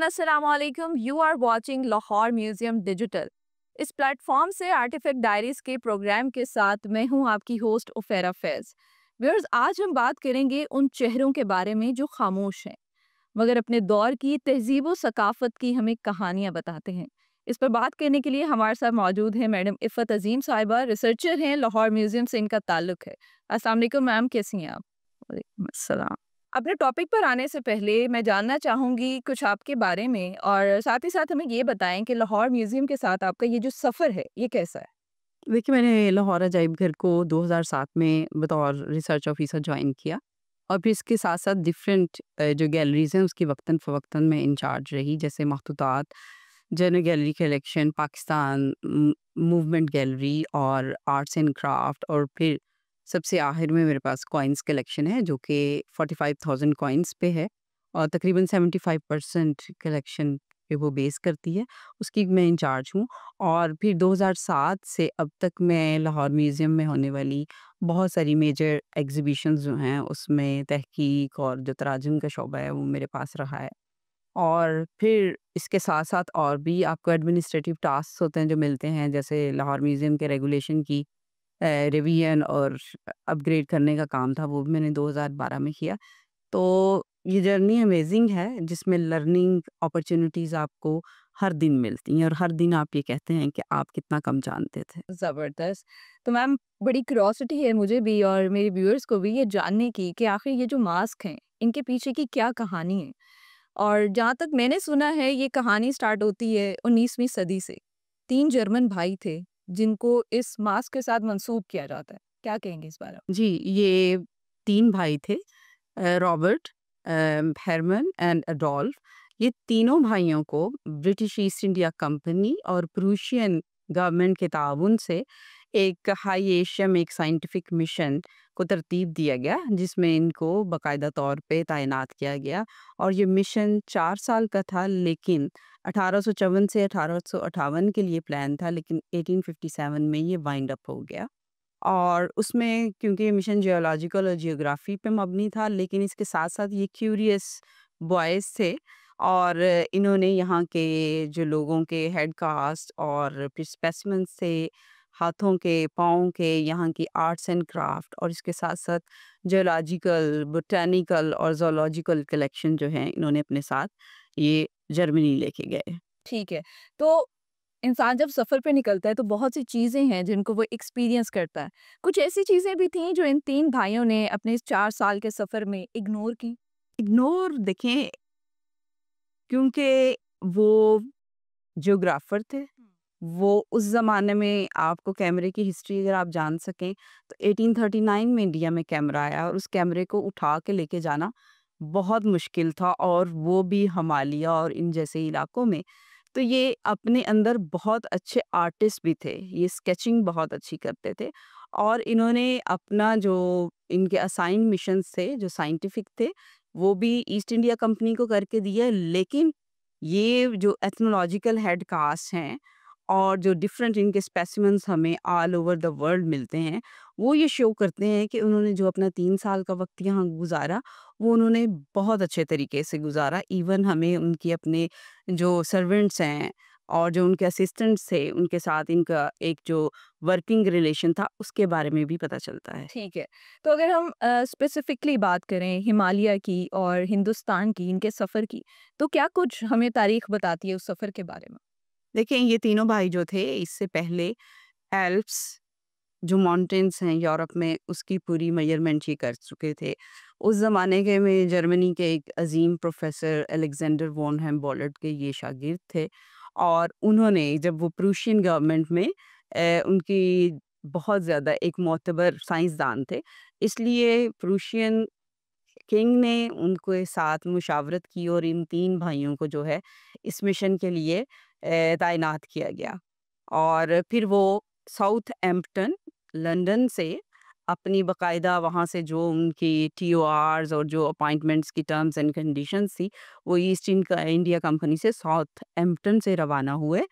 अस्सलाम वालेकुम। You are watching Lahore museum digital. इस प्लेटफॉर्म से आर्टिफैक्ट डायरीज के प्रोग्राम के साथ मैं हूं आपकी होस्ट उफेरा फैज। व्यूअर्स, आज हम बात करेंगे उन चेहरों के बारे में जो खामोश हैं मगर अपने दौर की तहजीब व सकाफत की हमें कहानियां बताते हैं। इस पर बात करने के लिए हमारे साथ मौजूद है मैडम इफ़त अजीम साहिबा, रिसर्चर हैं, लाहौर म्यूजियम से इनका ताल्लुक है। अस्सलाम वालेकुम मैम, कैसी हैं आप? वालेकुम अस्सलाम। अपने टॉपिक पर आने से पहले मैं जानना चाहूँगी कुछ आपके बारे में और साथ ही साथ हमें ये बताएँ कि लाहौर म्यूज़ियम के साथ आपका ये जो सफ़र है, ये कैसा है? देखिए, मैंने लाहौर अजाइब घर को 2007 में बतौर रिसर्च ऑफिसर ज्वाइन किया और फिर इसके साथ-साथ डिफरेंट जो गैलरीज़ हैं उसकी वक्तन-फ़वक्तन मैं इंचार्ज रही। जैसे मखतूतात, general gallery collection, Pakistan movement gallery और आर्ट्स एंड क्राफ्ट, और फिर सबसे आखिर में मेरे पास कॉइन्स कलेक्शन है जो कि 45,000 कॉइन्स पे है और तकरीबन 75% कलेक्शन पे वो बेस करती है, उसकी मैं इंचार्ज हूँ। और फिर 2007 से अब तक मैं लाहौर म्यूज़ियम में होने वाली बहुत सारी मेजर एग्ज़िबिशंस जो हैं उसमें तहकीक और जो तराजुम का शोबा है वो मेरे पास रहा है। और फिर इसके साथ-साथ और भी आपको एडमिनिस्ट्रेटिव टास्क्स होते हैं जो मिलते हैं, जैसे लाहौर म्यूज़ियम के रेगुलेशन की रिवीजन और अपग्रेड करने का काम था, वो भी मैंने 2012 में किया। तो ये जर्नी अमेज़िंग है जिसमें लर्निंग अपॉर्च्युनिटीज़ आपको हर दिन मिलती हैं और हर दिन आप ये कहते हैं कि आप कितना कम जानते थे। ज़बरदस्त। तो मैम, बड़ी क्यूरियोसिटी है मुझे भी और मेरे व्यूअर्स को भी ये जानने की कि आखिर ये जो मास्क हैं, इनके पीछे की क्या कहानी है? और जहाँ तक मैंने सुना है ये कहानी स्टार्ट होती है 19वीं सदी से। 3 जर्मन भाई थे जिनको इस मास्क के साथ मंसूब किया जाता है। क्या कहेंगे इस बारे में? जी, ये 3 भाई थे, रॉबर्ट, हेरमन एंड एडोल्फ। ये तीनों भाइयों को ब्रिटिश ईस्ट इंडिया कंपनी और प्रूशियन गवर्नमेंट के ताउन से एक हाई एशिया में एक साइंटिफिक मिशन को तरतीब दिया गया जिसमें इनको बाकायदा तौर पे तैनात किया गया। और ये मिशन 4 साल का था, लेकिन 1854 से 1858 के लिए प्लान था, लेकिन 1857 में ये वाइंड अप हो गया। और उसमें क्योंकि ये मिशन जियोलॉजिकल और जियोग्राफी पे मबनी था, लेकिन इसके साथ-साथ ये क्यूरियस बॉयज़ थे और इन्होंने यहाँ के जो लोगों के हेड कास्ट और फिर स्पेसिमेंस थे, हाथों के, पाँव के, यहाँ की आर्ट्स एंड क्राफ्ट और इसके साथ-साथ जियोलॉजिकल, बॉटेनिकल और ज़ूलॉजिकल कलेक्शन जो हैं, इन्होंने अपने साथ ये जर्मनी लेके गए। ठीक है। तो इंसान जब सफ़र पे निकलता है तो बहुत सी चीज़ें हैं जिनको वो एक्सपीरियंस करता है। कुछ ऐसी चीज़ें भी थीं जो इन 3 भाइयों ने अपने इस 4 साल के सफ़र में इग्नोर की? इग्नोर देखें, क्योंकि वो ज्योग्राफर थे। वो उस ज़माने में आपको कैमरे की हिस्ट्री अगर आप जान सकें तो 1839 में इंडिया में कैमरा आया और उस कैमरे को उठा के लेके जाना बहुत मुश्किल था, और वो भी हिमालय और इन जैसे इलाकों में। तो ये अपने अंदर बहुत अच्छे आर्टिस्ट भी थे, ये स्केचिंग बहुत अच्छी करते थे और इन्होंने अपना जो इनके असाइन मिशंस थे जो साइंटिफिक थे वो भी ईस्ट इंडिया कंपनी को करके दिए, लेकिन ये जो एथनोलॉजिकल हेड कास्ट हैं और जो डिफरेंट इनके स्पेसिमेंस हमें ऑल ओवर द वर्ल्ड मिलते हैं, वो ये शो करते हैं कि उन्होंने जो अपना 3 साल का वक़्त यहाँ गुज़ारा, वो उन्होंने बहुत अच्छे तरीके से गुज़ारा। इवन हमें उनकी अपने जो सर्वेंट्स हैं और जो उनके असिस्टेंट्स थे, उनके साथ इनका एक जो वर्किंग रिलेशन था, उसके बारे में भी पता चलता है। ठीक है। तो अगर हम स्पेसिफिकली बात करें हिमालय की और हिंदुस्तान की, इनके सफ़र की, तो क्या कुछ हमें तारीख़ बताती है उस सफ़र के बारे में? देखिए, ये तीनों भाई जो थे, इससे पहले एल्प्स जो माउंटेन्स हैं यूरोप में, उसकी पूरी मेजरमेंट ये कर चुके थे। उस ज़माने के में जर्मनी के एक अज़ीम प्रोफ़ेसर अलेक्जेंडर वॉन हेम्बोल्ट के ये शागिर्द थे और उन्होंने जब वो प्रूशियन गवर्नमेंट में उनकी बहुत ज़्यादा एक मोतबर साइंसदान थे, इसलिए प्रूशियन किंग ने उनके साथ मुशावरत की और इन 3 भाइयों को जो है इस मिशन के लिए तैनात किया गया। और फिर वो साउथहैम्पटन, लंदन से अपनी बाकायदा वहाँ से जो उनकी टीओआर's और जो अपॉइंटमेंट्स की टर्म्स एंड कंडीशंस थी, वो ईस्ट इंडिया कंपनी से साउथहैम्पटन से रवाना हुए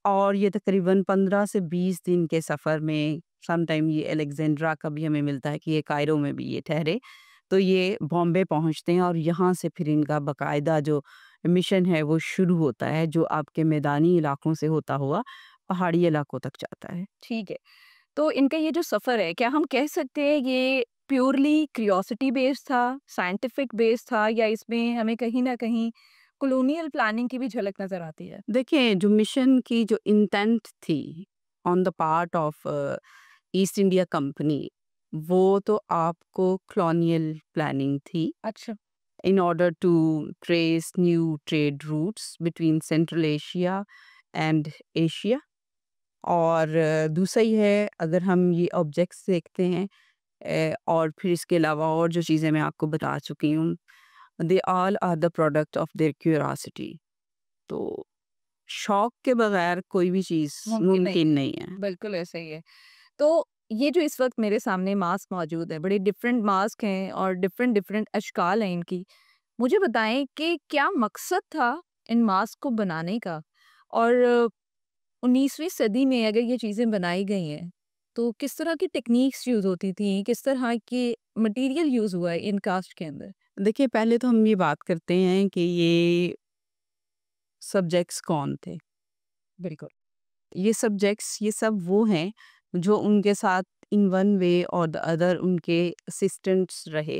और ये तकरीबन 15 से 20 दिन के सफ़र में, समटाइम ये अलेक्जेंड्रा का भी हमें मिलता है कि ये कायरो में भी ये ठहरे। तो ये बॉम्बे पहुँचते हैं और यहाँ से फिर इनका बाकायदा जो मिशन है वो शुरू होता है, जो आपके मैदानी इलाकों से होता हुआ पहाड़ी इलाकों तक जाता है। ठीक है। तो इनका ये जो सफ़र है, क्या हम कह सकते हैं ये प्योरली क्यूरियोसिटी बेस्ड था, साइंटिफिक बेस्ड था, या इसमें हमें कहीं न कहीं कॉलोनियल प्लानिंग की भी झलक नज़र आती है? देखिए, जो मिशन की जो इंटेंट थी on the part of east India company, वो तो आपको कॉलोनियल प्लानिंग थी अच्छा। in order to trace new trade routes between Central Asia and Asia। और दूसरा ही है, अगर हम ये ऑब्जेक्ट्स देखते हैं और फिर इसके अलावा और जो चीज़ें मैं आपको बता चुकी हूँ, they all are the product of their curiosity. तो शौक के बगैर कोई भी चीज़ मुमकिन नहीं मुमकिन है। नहीं है। बिल्कुल ऐसा ही है। तो ये जो इस वक़्त मेरे सामने मास्क मौजूद है, बड़े डिफरेंट मास्क हैं और डिफरेंट डिफरेंट अश्काल हैं इनकी। मुझे बताएँ कि क्या मकसद था इन मास्क को बनाने का? और 19वीं सदी में अगर ये चीज़ें बनाई गई हैं, तो किस तरह की टेक्नीक्स यूज़ होती थी? किस तरह के मटीरियल यूज़ हुआ है इन कास्ट के अंदर? देखिए, पहले तो हम ये बात करते हैं कि ये सब्जेक्ट्स कौन थे। बिल्कुल। ये सब्जेक्ट्स ये सब वो हैं जो उनके साथ इन वन वे और द अदर उनके असिस्टेंट्स रहे,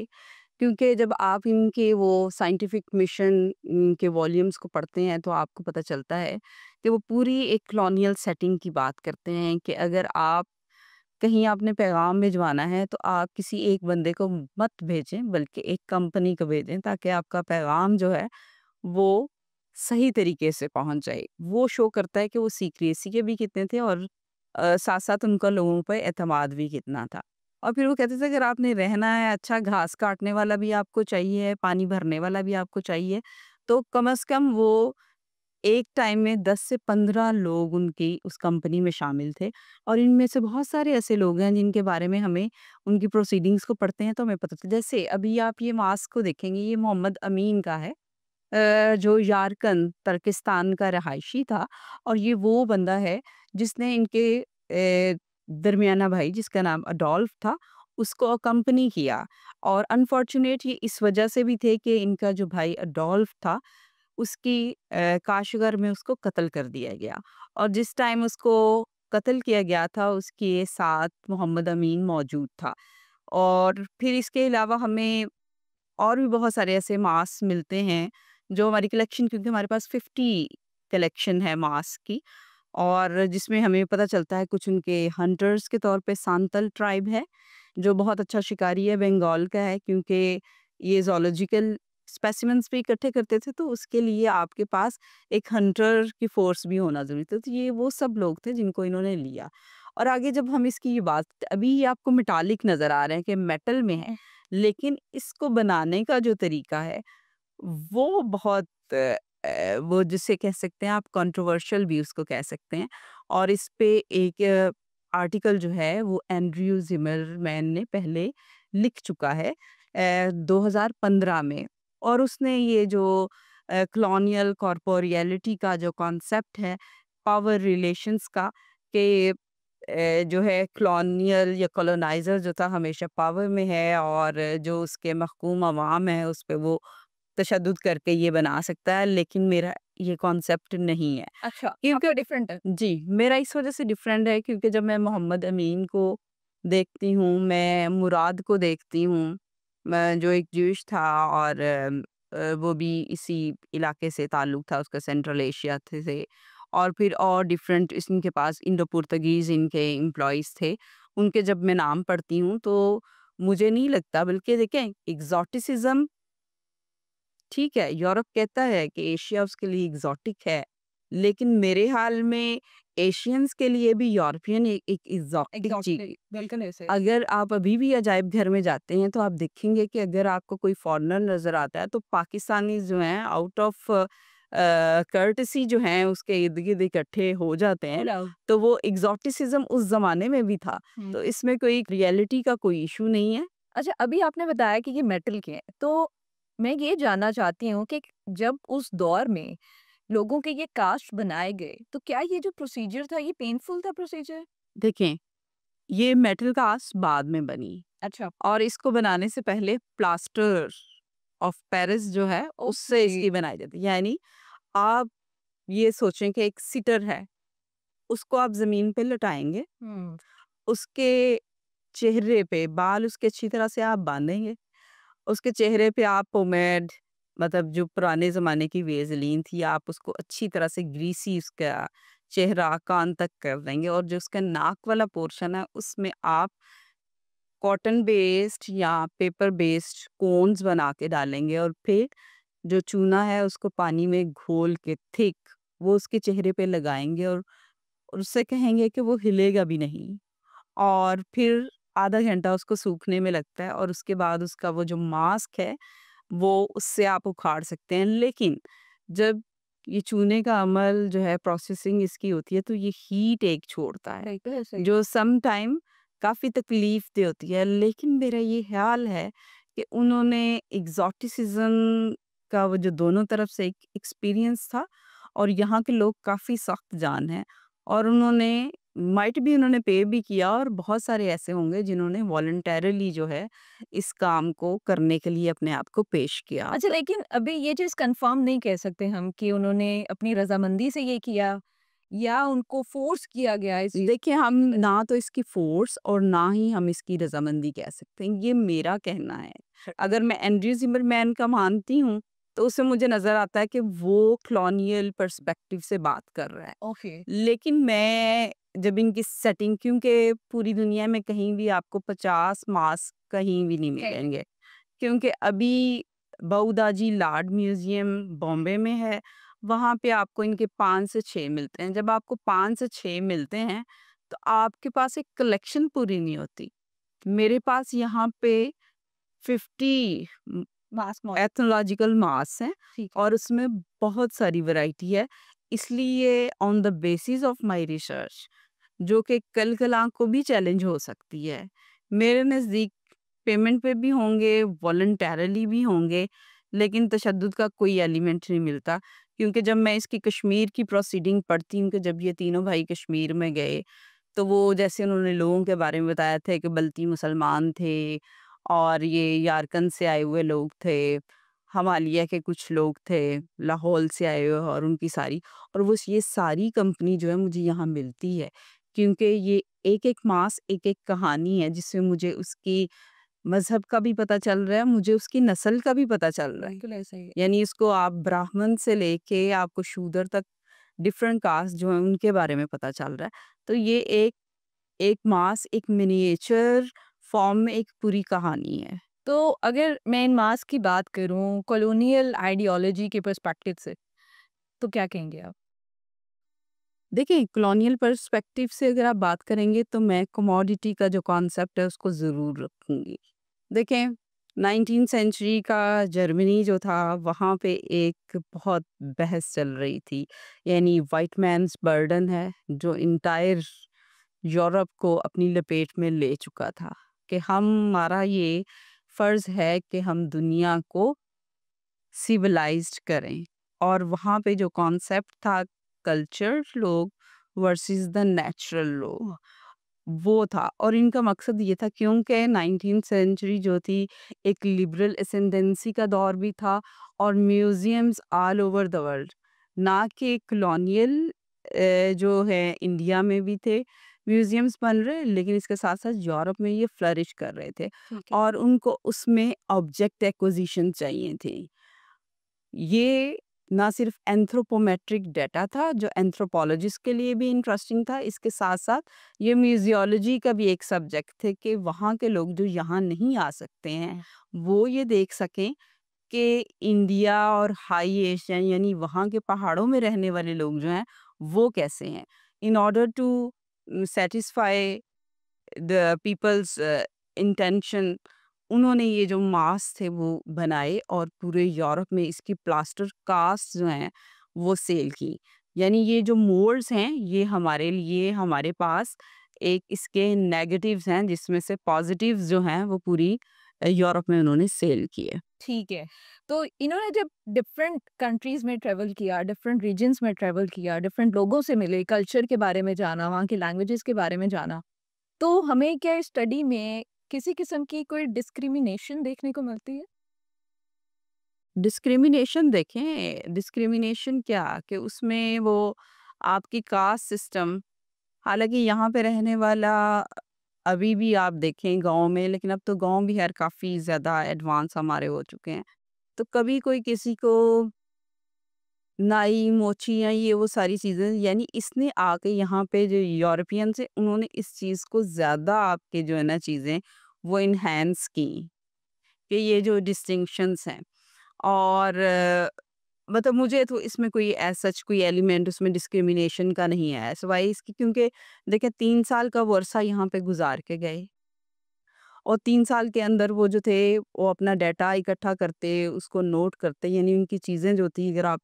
क्योंकि जब आप इनके वो साइंटिफिक मिशन के वॉल्यूम्स को पढ़ते हैं तो आपको पता चलता है कि वो पूरी एक कॉलोनियल सेटिंग की बात करते हैं कि अगर आप कहीं आपने पैगाम भिजवाना है तो आप किसी एक बंदे को मत भेजें, बल्कि एक कंपनी को भेजें, ताकि आपका पैगाम जो है वो सही तरीके से पहुंच जाए। वो शो करता है कि वो सीक्रेसी के भी कितने थे और साथ-साथ उनका लोगों पे एतमाद भी कितना था। और फिर वो कहते थे, अगर आपने रहना है, अच्छा घास काटने वाला भी आपको चाहिए, पानी भरने वाला भी आपको चाहिए, तो कम से कम वो एक टाइम में 10 से 15 लोग उनकी उस कंपनी में शामिल थे। और इनमें से बहुत सारे ऐसे लोग हैं जिनके बारे में हमें उनकी प्रोसीडिंग्स को पढ़ते हैं तो हमें पता चलता है। जैसे अभी आप ये मास्क को देखेंगे, ये मोहम्मद अमीन का है, जो यारकन तुर्किस्तान का रहायशी था। और ये वो बंदा है जिसने इनके दरमियाना भाई, जिसका नाम अडोल्फ था, उसको अकम्पनी किया। और अनफॉर्चुनेट ये इस वजह से भी थे कि इनका जो भाई अडोल्फ था, उसकी काशगर में उसको कत्ल कर दिया गया। और जिस टाइम उसको कत्ल किया गया था, उसके साथ मोहम्मद अमीन मौजूद था। और फिर इसके अलावा हमें और भी बहुत सारे ऐसे मास्क मिलते हैं जो हमारी कलेक्शन, क्योंकि हमारे पास 50 कलेक्शन है मास्क की, और जिसमें हमें पता चलता है कुछ उनके हंटर्स के तौर पे सांतल ट्राइब है जो बहुत अच्छा शिकारी है, बंगाल का है, क्योंकि ये जोलॉजिकल स्पेसिमेंस भी इकट्ठे करते थे, तो उसके लिए आपके पास एक हंटर की फोर्स भी होना जरूरी था। तो ये वो सब लोग थे जिनको इन्होंने लिया। और आगे जब हम इसकी ये बात, अभी ये आपको मेटालिक नजर आ रहे हैं कि मेटल में है, लेकिन इसको बनाने का जो तरीका है वो बहुत वो जिसे कह सकते हैं आप कंट्रोवर्शियल भी उसको कह सकते हैं। और इस पे एक आर्टिकल जो है वो एंड्रयू जिमरमैन ने पहले लिख चुका है 2015 में। और उसने ये जो कॉलोनियल कॉर्पोरियलिटी का जो कॉन्सेप्ट है, पावर रिलेशंस का, कि जो है कॉलोनियल या कॉलोनाइज़र जो था हमेशा पावर में है, और जो उसके महकूम अवाम है उस पे वो तशद्दुद करके ये बना सकता है, लेकिन मेरा ये कॉन्सेप्ट नहीं है। अच्छा, क्योंकि आपका डिफरेंट है। जी, मेरा इस वज़ह से डिफरेंट है, क्योंकि जब मैं मोहम्मद अमीन को देखती हूँ, मैं मुराद को देखती हूँ, मैं जो एक ज्यूइश था, और वो भी इसी इलाके से ताल्लुक था उसका, सेंट्रल एशिया से। और फिर और डिफरेंट इनके पास इंडो पुर्तगीज़ इनके एम्प्लॉइज़ थे। उनके जब मैं नाम पढ़ती हूँ तो मुझे नहीं लगता, बल्कि देखें एक्सोटिसिज़्म ठीक है, यूरोप कहता है कि एशिया उसके लिए एग्ज़ॉटिक है, लेकिन मेरे ख़्याल में एशियंस के लिए भी यूरोपियन एक एग्ज़ॉटिक एग्ज़ैक्टली, बिल्कुल ऐसे है। अगर आप अभी भी अजायब घर में जाते हैं तो आप देखेंगे कि अगर आपको कोई फॉरेनर नज़र आता है तो पाकिस्तानी जो हैं आउट ऑफ कर्टसी जो हैं उसके इर्द-गिर्द इकट्ठे हो जाते हैं। हेलो। तो वो एक्सोटिसिज़्म उस ज़माने में भी था। हुँ। तो इसमें कोई रियलिटी का कोई इश्यू नहीं है। अच्छा, अभी आपने बताया कि ये मेटल के हैं, तो मैं ये जानना चाहती हूँ कि जब उस दौर में लोगों के ये कास्ट बनाए गए, तो क्या ये जो प्रोसीजर था, ये पेनफुल था प्रोसीजर? देखें, ये मेटल कास्ट बाद में बनी, अच्छा। और इसको बनाने से पहले प्लास्टर ऑफ पेरिस जो है उससे ओके। इसकी बनाई जाती है। यानी आप ये सोचें कि एक सिटर है, उसको आप ज़मीन पे लटाएँगे, हुँ। उसके चेहरे पे बाल उसके अच्छी तरह से आप बाँधेंगे, उसके चेहरे पे आप पोमेड मतलब जो पुराने ज़माने की वेज़लीन थी, आप उसको अच्छी तरह से ग्रीसी उसका चेहरा कान तक कर देंगे और जो उसका नाक वाला पोर्शन है, उसमें आप कॉटन बेस्ड या पेपर बेस्ड कोन्स बना के डालेंगे और फिर जो चूना है उसको पानी में घोल के थिक वो उसके चेहरे पे लगाएँगे और उससे कहेंगे कि वो हिलेगा भी नहीं। और फिर आधा घंटा उसको सूखने में लगता है और उसके बाद उसका वो जो मास्क है, वो उससे आप उखाड़ सकते हैं। लेकिन जब ये चूने का अमल जो है प्रोसेसिंग इसकी होती है तो ये हीट एक छोड़ता है, राइट, सही। जो सम टाइम काफ़ी तकलीफ़देह होती है। लेकिन मेरा ये ख़्याल है कि उन्होंने एक्सोटिसिज़्म का वो जो दोनों तरफ से एक एक्सपीरियंस था और यहाँ के लोग काफ़ी सख्त जान हैं और उन्होंने पे भी किया और बहुत सारे ऐसे होंगे जिन्होंने वॉलंटरली जो है इस काम को करने के लिए अपने आप को पेश किया। अच्छा, लेकिन अभी ये चीज़ कन्फर्म नहीं कह सकते हम कि उन्होंने अपनी रज़ामंदी से ये किया या उनको फ़ोर्स किया गया इस चीज़ देखिए, हम ना तो इसकी फ़ोर्स और ना ही हम इसकी रज़ामंदी कह सकते हैं, ये मेरा कहना है। अगर मैं एंड्रयू ज़िमरमैन का मानती हूँ, तो उससे मुझे नज़र आता है कि वो कॉलोनियल पर्सपेक्टिव से बात कर रहा है। ओके। लेकिन मैं जब इनकी सेटिंग क्योंकि पूरी दुनिया में कहीं भी आपको 50 मास्क कहीं भी नहीं करेक्ट। मिलेंगे, क्योंकि अभी बहू-दाजी लाड म्यूज़ियम बॉम्बे में है, वहाँ पे आपको इनके 5 से 6 मिलते हैं। जब आपको 5 से 6 मिलते हैं, तो आपके पास एक कलेक्शन पूरी नहीं होती। मेरे पास यहाँ पे 50 मास मौत। एथनोलॉजिकल मास हैं ठीक है। और उसमें बहुत सारी वैरायटी है। इसलिए on the basis of my research जो कि कल-कल को भी चैलेंज हो सकती है। मेरे नज़दीक पेमेंट पे भी होंगे, वॉलंटरली भी होंगे, लेकिन तशद्दुद का कोई एलिमेंट नहीं मिलता। क्योंकि जब मैं इसकी कश्मीर की प्रोसीडिंग पढ़ती हूँ कि जब ये तीनों भाई कश्मीर में गए, तो वो जैसे उन्होंने लोगों के बारे में बताया था कि बल्ती मुसलमान थे और ये यारकन से आए हुए लोग थे, हमालिया के कुछ लोग थे, लाहौल से आए हुए और उनकी सारी और वो ये सारी कंपनी जो है मुझे यहाँ मिलती है। क्योंकि ये एक-एक मास एक-एक कहानी है जिससे मुझे उसकी मज़हब का भी पता चल रहा है, मुझे उसकी नस्ल का भी पता चल रहा है। बिल्कुल ऐसा ही है। यानी इसको आप ब्राह्मण से लेके आपको शूद्र तक डिफरेंट कास्ट जो हैं उनके बारे में पता चल रहा है। तो ये एक एक मास एक मिनिएचर फॉर्म में एक पूरी कहानी है। तो अगर मैं इन मास की बात करूँ कॉलोनियल आइडियोलॉजी के पर्सपेक्टिव से, तो क्या कहेंगे आप? देखिए, कॉलोनियल पर्सपेक्टिव से अगर आप बात करेंगे तो मैं कमोडिटी का जो कॉन्सेप्ट है उसको ज़रूर रखूँगी। देखें 19th सेंचुरी का जर्मनी जो था वहाँ पे एक बहुत बहस चल रही थी। यानी व्हाइट मैन्स बर्डन है जो एंटायर यूरोप को अपनी लपेट में ले चुका था कि हमारा ये फ़र्ज़ है कि हम दुनिया को सिविलाइज्ड करें और वहाँ पे जो कॉन्सेप्ट था कल्चर लोग वर्सेस द नेचुरल लोग वो था और इनका मकसद ये था क्योंकि 19th सेंचुरी जो थी एक लिबरल एसेंडेंसी का दौर भी था और museums all over the world ना कि कॉलोनियल जो है इंडिया में भी थे म्यूजियम्स बन रहे लेकिन इसके साथ साथ यूरोप में ये फ्लरिश कर रहे थे ठीक है। और उनको उसमें ऑब्जेक्ट एक्विजिशन चाहिए थे ये ना सिर्फ एंथ्रोपोमेट्रिक डेटा था जो एंथ्रोपोलॉजिस्ट के लिए भी इंटरेस्टिंग था इसके साथ साथ ये म्यूजियोलॉजी का भी एक सब्जेक्ट थे कि वहाँ के लोग जो यहाँ नहीं आ सकते हैं वो ये देख सकें कि इंडिया और हाई एशियन यानी वहाँ के पहाड़ों में रहने वाले लोग जो हैं वो कैसे हैं in order to satisfy the people's intention उन्होंने ये जो मास्क थे वो बनाए और पूरे यूरोप में इसकी प्लास्टर कास्ट जो हैं वो सेल की यानी ये जो मोल्ड्स हैं ये हमारे लिए हमारे पास एक इसके नेगेटिव्स हैं जिसमें से पॉजिटिव्स जो हैं वो पूरी यूरोप में उन्होंने सेल किए। ठीक है। तो इन्होंने जब डिफरेंट कंट्रीज़ में ट्रैवल किया, डिफरेंट रीजन्स में ट्रैवल किया, डिफरेंट लोगों से मिले, कल्चर के बारे में जाना, वहाँ की लैंग्वेजेज़ के बारे में जाना, तो हमें क्या इस स्टडी में किसी किस्म की कोई डिस्क्रिमिनेशन देखने को मिलती है? डिस्क्रिमिनेशन देखें, डिस्क्रिमिनेशन क्या कि उसमें वो आपकी कास्ट सिस्टम, हालाँकि यहाँ पे रहने वाला अभी भी आप देखें गाँव में, लेकिन अब तो गाँव भी खैर काफ़ी ज़्यादा एडवांस हमारे हो चुके हैं। तो कभी कोई किसी को नाई, मोचियाँ, ये वो सारी चीज़ें, यानी इसने आके यहाँ पे जो यूरोपियंस हैं उन्होंने इस चीज़ को ज़्यादा आपके जो है ना चीज़ें वो एनहांस की, कि ये जो डिस्टिंक्शंस हैं। और मतलब मुझे तो इसमें कोई एज़ सच कोई एलिमेंट उसमें डिस्क्रिमिनेशन का नहीं है। सिवाय इसके, क्योंकि देखिए 3 साल का वो अरसा यहाँ पे गुज़ार के गए और 3 साल के अंदर वो जो थे वो अपना डाटा इकट्ठा करते, उसको नोट करते, यानी उनकी चीज़ें जो थी, अगर आप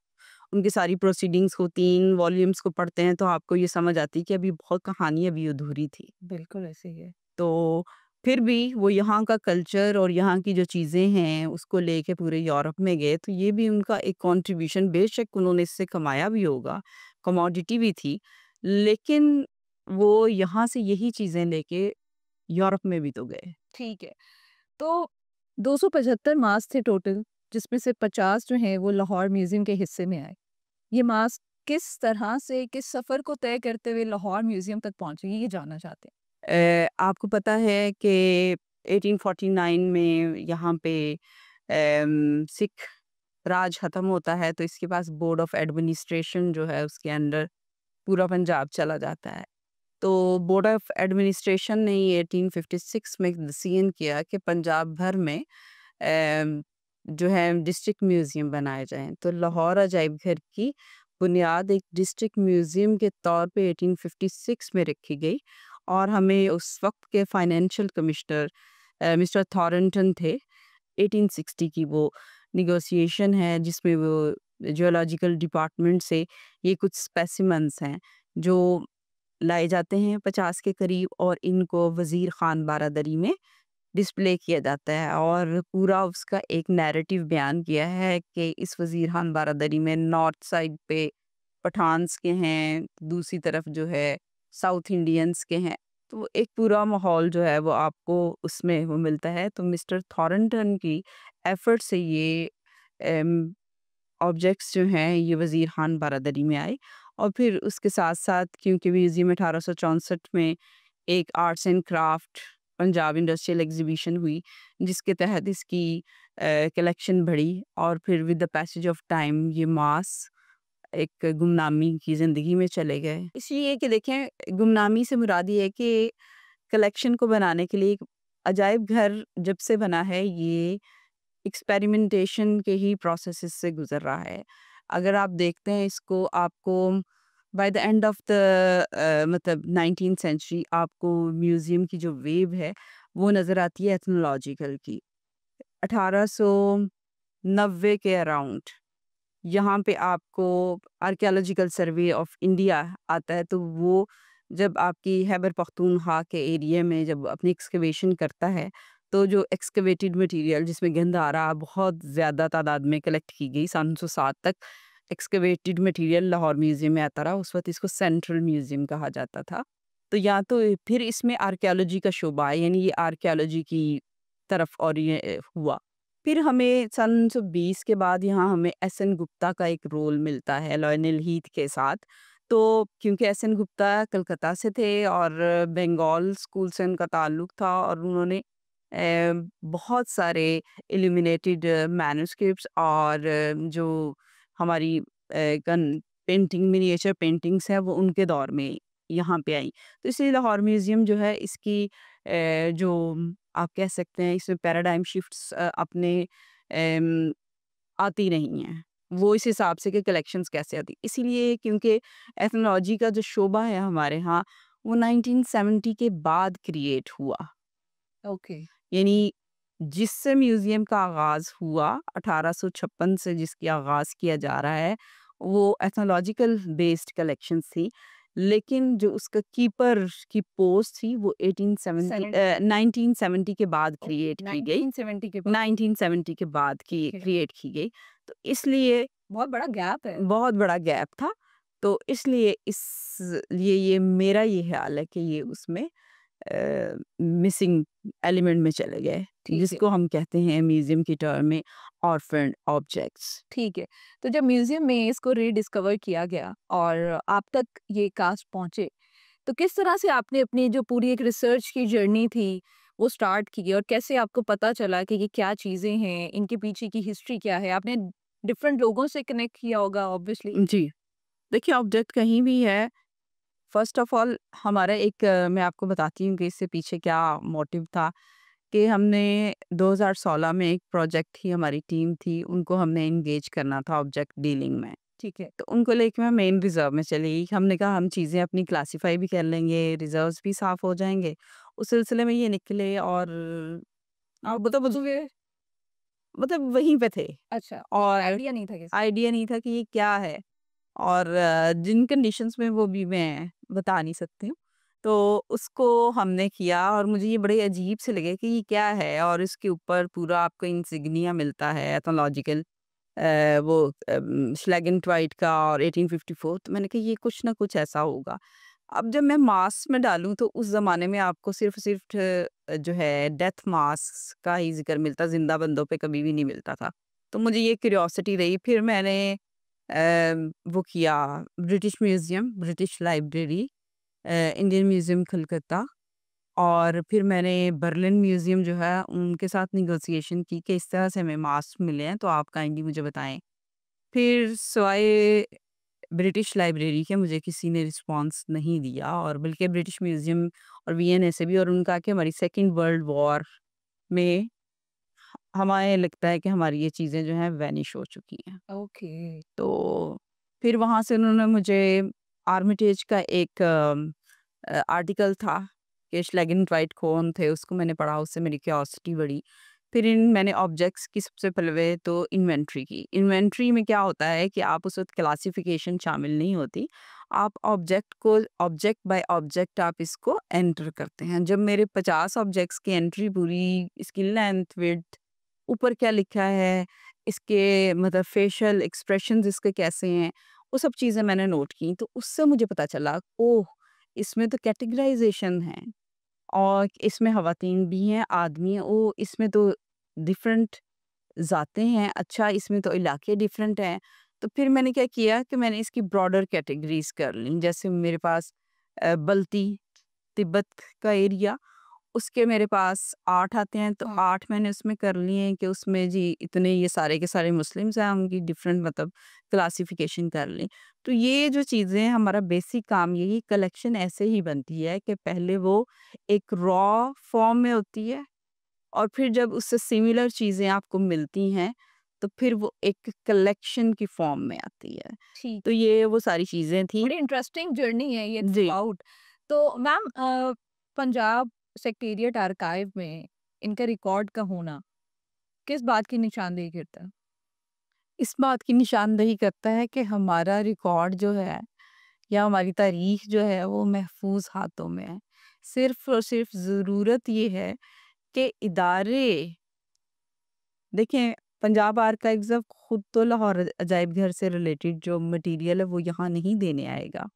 उनकी सारी प्रोसीडिंग्स को 3 वॉल्यूम्स को पढ़ते हैं तो आपको ये समझ आती है कि अभी बहुत कहानी अभी अधूरी थी। बिल्कुल ऐसे ही है। तो फिर भी वो यहाँ का कल्चर और यहाँ की जो चीज़ें हैं उसको लेके पूरे यूरोप में गए, तो ये भी उनका एक कंट्रीब्यूशन, बेशक उन्होंने इससे कमाया भी होगा, कमोडिटी भी थी, लेकिन वो यहाँ से यही चीज़ें लेके यूरोप में भी तो गए। ठीक है। तो 275 मास्क थे टोटल, जिसमें से 50 जो हैं वो लाहौर म्यूज़ियम के हिस्से में आए। ये मास्क किस तरह से, किस सफ़र को तय करते हुए लाहौर म्यूज़ियम तक पहुँचे, ये जानना चाहते हैं। आपको पता है कि 1849 में यहाँ पे सिख राज खत्म होता है, तो इसके पास बोर्ड ऑफ एडमिनिस्ट्रेशन जो है उसके अंडर पूरा पंजाब चला जाता है। तो बोर्ड ऑफ एडमिनिस्ट्रेशन ने ये 1856 में डिसीजन किया कि पंजाब भर में जो है डिस्ट्रिक्ट म्यूज़ियम बनाए जाएँ। तो लाहौर अजाइब घर की बुनियाद एक डिस्ट्रिक्ट म्यूज़ियम के तौर पे 1856 में रखी गई और हमें उस वक़्त के फाइनेंशियल कमिश्नर मिस्टर थॉरंटन थे। 1860 की वो नेगोशिएशन है जिसमें वो जियोलॉजिकल डिपार्टमेंट से ये कुछ स्पेसिमेंस हैं जो लाए जाते हैं 50 के करीब, और इनको वज़ीर खान बारादरी में डिस्प्ले किया जाता है और पूरा उसका एक नैरेटिव बयान किया है कि इस वज़ीर खान बारादरी में नॉर्थ साइड पे पठान्स के हैं, दूसरी तरफ जो है साउथ इंडियंस के हैं। तो एक पूरा माहौल जो है वो आपको उसमें वो मिलता है। तो मिस्टर थॉरंटन की एफर्ट से ये ऑब्जेक्ट्स जो हैं ये वज़ीर खान बारादरी में आए और फिर उसके साथ-साथ क्योंकि म्यूज़ियम 1864 में एक arts and craft Punjab industrial exhibition हुई जिसके तहत इसकी कलेक्शन बढ़ी और फिर with the passage of time ये मास एक गुमनामी की ज़िंदगी में चले गए। इसलिए कि देखें, गुमनामी से मुराद ये है कि कलेक्शन को बनाने के लिए एक अजायब घर जब से बना है, ये एक्सपेरिमेंटेशन के ही प्रोसेसेस से गुज़र रहा है। अगर आप देखते हैं इसको, आपको by the end of the मतलब 19th सेंचुरी आपको म्यूज़ियम की जो वेव है, वो नज़र आती है एथनोलॉजिकल की। 1890 के अराउंड यहाँ पे आपको आर्कियोलॉजिकल सर्वे ऑफ इंडिया आता है, तो वो जब आपकी खैबर पख्तूनख्वा के एरिया में जब अपनी एक्सकवेशन करता है, तो जो एक्सकवेटेड मटेरियल जिसमें गंधारा बहुत ज़्यादा तादाद में कलेक्ट की गई, सन 1907 तक एक्सकवेटेड मटेरियल लाहौर म्यूज़ियम में आता रहा। उस वक़्त इसको सेंट्रल म्यूज़ियम कहा जाता था। तो या तो फिर इसमें आर्कियोलॉजी का शोबा है, यानी ये आर्कियोलॉजी की तरफ और ये हुआ। फिर हमें सन 1920 के बाद यहाँ हमें एसएन गुप्ता का एक रोल मिलता है लॉयनेल हीथ के साथ। तो क्योंकि एसएन गुप्ता कलकत्ता से थे और बंगाल स्कूल से उनका ताल्लुक था और उन्होंने बहुत सारे इल्यूमिनेटेड मैन्युस्क्रिप्ट्स और जो हमारी गन पेंटिंग मिनिएचर पेंटिंग्स हैं वो उनके दौर में यहाँ पे आई। तो इसलिए लाहौर म्यूज़ियम जो है इसकी जो आप कह सकते हैं इसमें पैराडाइम शिफ्ट्स अपने आती नहीं हैं। वो इस हिसाब से कि कलेक्शंस कैसे आती। इसीलिए क्योंकि एथनोलॉजी का जो शोबा है हमारे यहाँ वो 1970 के बाद क्रिएट हुआ। ओके। यानी जिससे म्यूज़ियम का आगाज़ हुआ 1856 से जिसकी आगाज़ किया जा रहा है, वो एथनोलॉजिकल बेस्ड कलेक्शंस थी। लेकिन जो उसका कीपर की पोस्ट थी वो 1970 के बाद क्रिएट की गई। 1970 के बाद 1970 के बाद की Okay. क्रिएट की गई। तो इसलिए बहुत बड़ा गैप है। बहुत बड़ा गैप था। तो इसलिए ये मेरा ये ख़्याल है कि ये उसमें मिसिंग एलिमेंट में चले गए, ठीक है। जिसको हम कहते हैं म्यूजियम की टर्म में ऑर्फन ऑब्जेक्ट्स। ठीक है। तो जब म्यूज़ियम में इसको रीडिस्कवर किया गया और आप तक ये कास्ट पहुँचे, तो किस तरह से आपने अपनी जो पूरी एक रिसर्च की जर्नी थी, वो स्टार्ट की और कैसे आपको पता चला कि ये क्या चीज़ें हैं, इनके पीछे की हिस्ट्री क्या है? आपने डिफरेंट लोगों से कनेक्ट किया होगा ऑब्वियसली। जी, देखिए ऑब्जेक्ट कहीं भी है, फर्स्ट ऑफ ऑल हमारा एक मैं आपको बताती हूँ कि इससे पीछे क्या मोटिव था कि हमने 2016 में एक प्रोजेक्ट थी, हमारी टीम थी, उनको हमने एंगेज करना था ऑब्जेक्ट डीलिंग में। ठीक है। तो उनको लेके मैं मेन रिज़र्व में चली गई। हमने कहा हम चीज़ें अपनी क्लासिफ़ाई भी कर लेंगे, रिज़र्व्स भी साफ़ हो जाएँगे। उस सिलसिले में ये निकले और आप मतलब हुए? वहीं पे थे अच्छा, और आइडिया नहीं था किसी आइडिया नहीं था कि ये क्या है और जिन कंडीशंस में वो भी मैं बता नहीं सकती हूँ। तो उसको हमने किया और मुझे ये बड़े अजीब से लगे कि ये क्या है और इसके ऊपर पूरा आपको इंसिग्निया मिलता है एथनोलॉजिकल वो श्लैगेनट्वाइट का और 1854। तो मैंने कहा ये कुछ ना कुछ ऐसा होगा। अब जब मैं मास में डालूँ तो उस ज़माने में आपको सिर्फ़ जो है डेथ मास का ही ज़िक्र मिलता, ज़िंदा बंदों पे कभी भी नहीं मिलता था। तो मुझे ये क्यूरियोसिटी रही, फिर मैंने वो किया British museum, British library, Indian museum Calcutta और फिर मैंने बर्लिन म्यूज़ियम जो है उनके साथ नेगोशिएशन की कि इस तरह से हमें मास्क मिले हैं तो आप काइंडली मुझे बताएँ। फिर सिवाय ब्रिटिश लाइब्रेरी के मुझे किसी ने रिस्पॉन्स नहीं दिया और बल्कि ब्रिटिश म्यूज़ियम और वीएनए से भी और उन्होंने कहा कि हमारी सेकंड वर्ल्ड वॉर में हमें लगता है कि हमारी ये चीज़ें जो हैं वैनिश हो चुकी हैं। ओके। तो फिर वहाँ से उन्होंने मुझे आर्मिटेज का एक आर्टिकल था कि श्लैगेनट्वाइट कौन थे, उसको मैंने पढ़ा, उससे मेरी क्यूरियोसिटी बढ़ी। फिर इन मैंने ऑब्जेक्ट्स की सबसे पहले तो इन्वेंट्री की। इन्वेंट्री में क्या होता है कि आप उस वक़्त क्लासिफ़िकेशन शामिल नहीं होती। आप ऑब्जेक्ट को ऑब्जेक्ट बाय ऑब्जेक्ट आप इसको एंटर करते हैं। जब मेरे 50 ऑब्जेक्ट्स की एंट्री पूरी, इसकी लेंथ, विड्थ, ऊपर क्या लिखा है, इसके मतलब फेशियल एक्सप्रेशंस इसके कैसे हैं, वो सब चीज़ें मैंने नोट की। तो उससे मुझे पता चला, ओह! इसमें तो कैटेगराइज़ेशन है और इसमें ख़वातीन भी हैं, आदमी हैं, ओह! इसमें तो डिफ़रेंट ज़ातें हैं, अच्छा इसमें तो इलाके डिफ़रेंट हैं। तो फिर मैंने क्या किया कि मैंने इसकी ब्रॉडर कैटेगरीज़ कर लीं। जैसे मेरे पास बल्ती, तिब्बत का एरिया, उसके मेरे पास 8 आते हैं, तो 8 मैंने उसमें कर लिए हैं कि उसमें जी इतने ये सारे के सारे मुस्लिम्स हैं, उनकी डिफरेंट मतलब क्लासिफ़िकेशन कर ली। तो ये जो चीज़ें हैं, हमारा बेसिक काम यही कलेक्शन ऐसे ही बनती है कि पहले वो एक रॉ फॉर्म में होती है और फिर जब उससे सिमिलर चीज़ें आपको मिलती हैं, तो फिर वो एक कलेक्शन की फॉर्म में आती है। ठीक। तो ये वो सारी चीज़ें थी। बड़ी इंटरेस्टिंग जर्नी है ये जी। थ्रूआउट। तो मैम पंजाब सेक्रेटेरिएट आर्काइव में इनका रिकॉर्ड का होना किस बात की निशानदेही करता है? इस बात की निशानदेही करता है कि हमारा रिकॉर्ड जो है या हमारी तारीख जो है वो महफूज हाथों में है। सिर्फ़ और सिर्फ़ ज़रूरत ये है कि इदारे देखें, पंजाब आर्काइव्स अब खुद तो लाहौर अजाइब घर से रिलेटेड जो मटीरियल है वो यहाँ नहीं देने आएगा।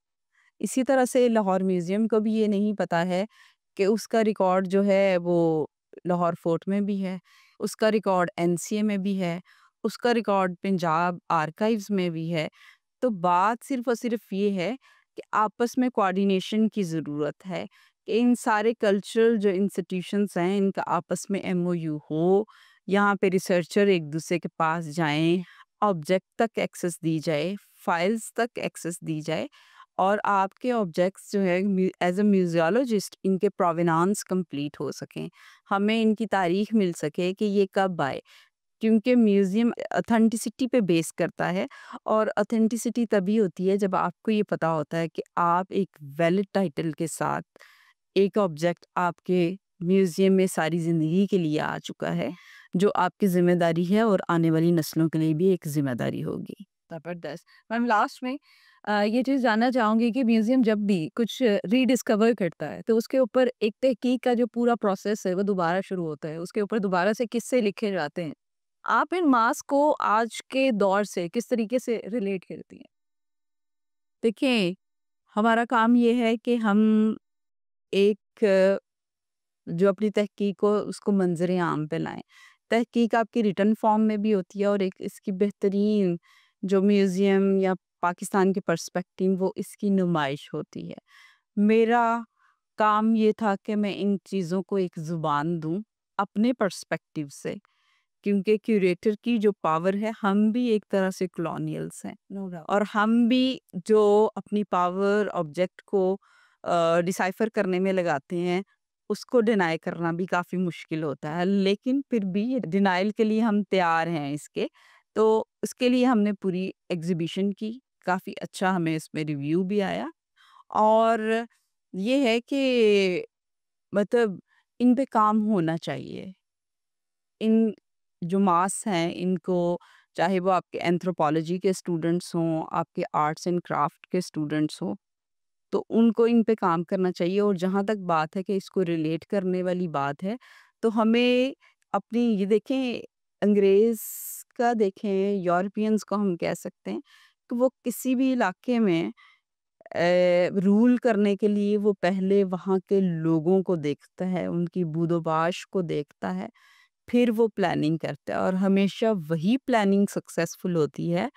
इसी तरह से लाहौर म्यूज़ियम को भी ये नहीं पता है कि उसका रिकॉर्ड जो है वो लाहौर फोर्ट में भी है, उसका रिकॉर्ड एनसीए में भी है, उसका रिकॉर्ड पंजाब आर्काइव्स में भी है। तो बात सिर्फ़ और सिर्फ़ ये है कि आपस में कोऑर्डिनेशन की ज़रूरत है कि इन सारे कल्चरल जो इंस्टीट्यूशंस हैं, इनका आपस में एमओयू हो, यहाँ पे रिसर्चर एक-दूसरे के पास जाएँ, ऑब्जेक्ट तक एक्सेस दी जाए, फाइल्स तक एक्सेस दी जाए और आपके ऑब्जेक्ट्स जो है एज़ अ म्यूज़ियोलॉजिस्ट इनके प्रोवेनांस कंप्लीट हो सकें। हमें इनकी तारीख मिल सके कि ये कब आए। क्योंकि म्यूज़ियम ऑथेंटिसिटी पे बेस करता है और ऑथेंटिसिटी तभी होती है जब आपको ये पता होता है कि आप एक वैलिड टाइटल के साथ एक ऑब्जेक्ट आपके म्यूज़ियम में सारी ज़िंदगी के लिए आ चुका है, जो आपकी ज़िम्मेदारी है और आने वाली नस्लों के लिए भी एक ज़िम्मेदारी होगी। ज़बरदस्त। मैम लास्ट में ये चीज़ जानना चाहूँगी कि म्यूज़ियम जब भी कुछ रीडिस्कवर करता है, तो उसके ऊपर एक तहकीक का जो पूरा प्रोसेस है, वो दोबारा शुरू होता है। उसके ऊपर दोबारा से किस्से लिखे जाते हैं। आप इन मास को आज के दौर से किस तरीके से रिलेट करती हैं? देखिए, हमारा काम ये है कि हम एक जो अपनी तहकीक को उसको मंजर आम पे लाएं। तहकीक आपकी रिटर्न फॉर्म में भी होती है और एक इसकी बेहतरीन जो म्यूज़ियम या पाकिस्तान के पर्सपेक्टिव वो इसकी नुमाइश होती है। मेरा काम ये था कि मैं इन चीज़ों को एक ज़ुबान दूँ अपने पर्सपेक्टिव से, क्योंकि क्यूरेटर की जो पावर है, हम भी एक तरह से कॉलोनियल्स हैं नो डाउट। और हम भी जो अपनी पावर ऑब्जेक्ट को डिसाइफर करने में लगाते हैं, उसको डिनाई करना भी काफ़ी मुश्किल होता है। लेकिन फिर भी डिनायल के लिए हम तैयार हैं इसके। तो उसके लिए हमने पूरी एग्ज़िबिशन की, काफ़ी अच्छा हमें इसमें रिव्यू भी आया और ये है कि मतलब इन पे काम होना चाहिए। इन जो मास हैं इनको, चाहे वो आपके एंथ्रोपोलॉजी के स्टूडेंट्स हों, आपके आर्ट्स एंड क्राफ्ट के स्टूडेंट्स हों, तो उनको इन पे काम करना चाहिए। और जहाँ तक बात है कि इसको रिलेट करने वाली बात है, तो हमें अपनी ये देखें, अंग्रेज़ का देखें, यूरोपियंस को हम कह सकते हैं कि वो किसी भी इलाके में रूल करने के लिए वो पहले वहाँ के लोगों को देखता है, उनकी बूदोबाश को देखता है, फिर वो प्लानिंग करता है और हमेशा वही प्लानिंग सक्सेसफुल होती है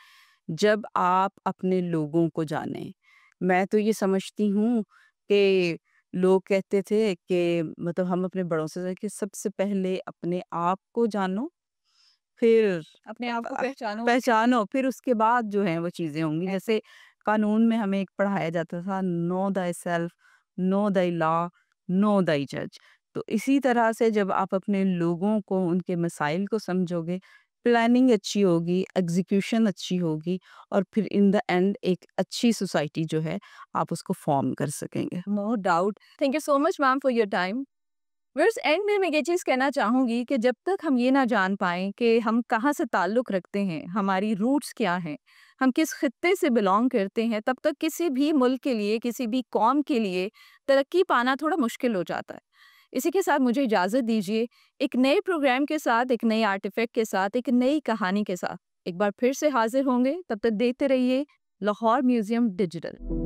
जब आप अपने लोगों को जानें। मैं तो ये समझती हूँ कि लोग कहते थे कि मतलब हम अपने बड़ों से कि सबसे पहले अपने आप को जानो, फिर अपने आप को पहचानो। पहचानो, फिर उसके बाद जो है वो चीज़ें होंगी। जैसे कानून में हमें एक पढ़ाया जाता था, नो थायसेल्फ, नो थाय लॉ, नो थाय जज। तो इसी तरह से जब आप अपने लोगों को, उनके मसाइल को समझोगे, प्लानिंग अच्छी होगी, एग्ज़ीक्यूशन अच्छी होगी और फिर इन द एंड एक अच्छी सोसाइटी जो है, आप उसको फ़ॉर्म कर सकेंगे। No doubt. Thank you so much ma'am for your time. Viewers, end में मैं ये चीज़ कहना चाहूँगी कि जब तक हम ये ना जान पाएँ कि हम कहाँ से ताल्लुक़ रखते हैं, हमारी रूट्स क्या हैं, हम किस खित्ते से बिलॉन्ग करते हैं, तब तक किसी भी मुल्क के लिए, किसी भी कौम के लिए तरक्की पाना थोड़ा मुश्किल हो जाता है। इसी के साथ मुझे इजाज़त दीजिए, एक नए प्रोग्राम के साथ, एक नए आर्टिफ़ैक्ट के साथ, एक नई कहानी के साथ एक बार फिर से हाज़िर होंगे। तब तक देखते रहिए लाहौर म्यूज़ियम डिजिटल।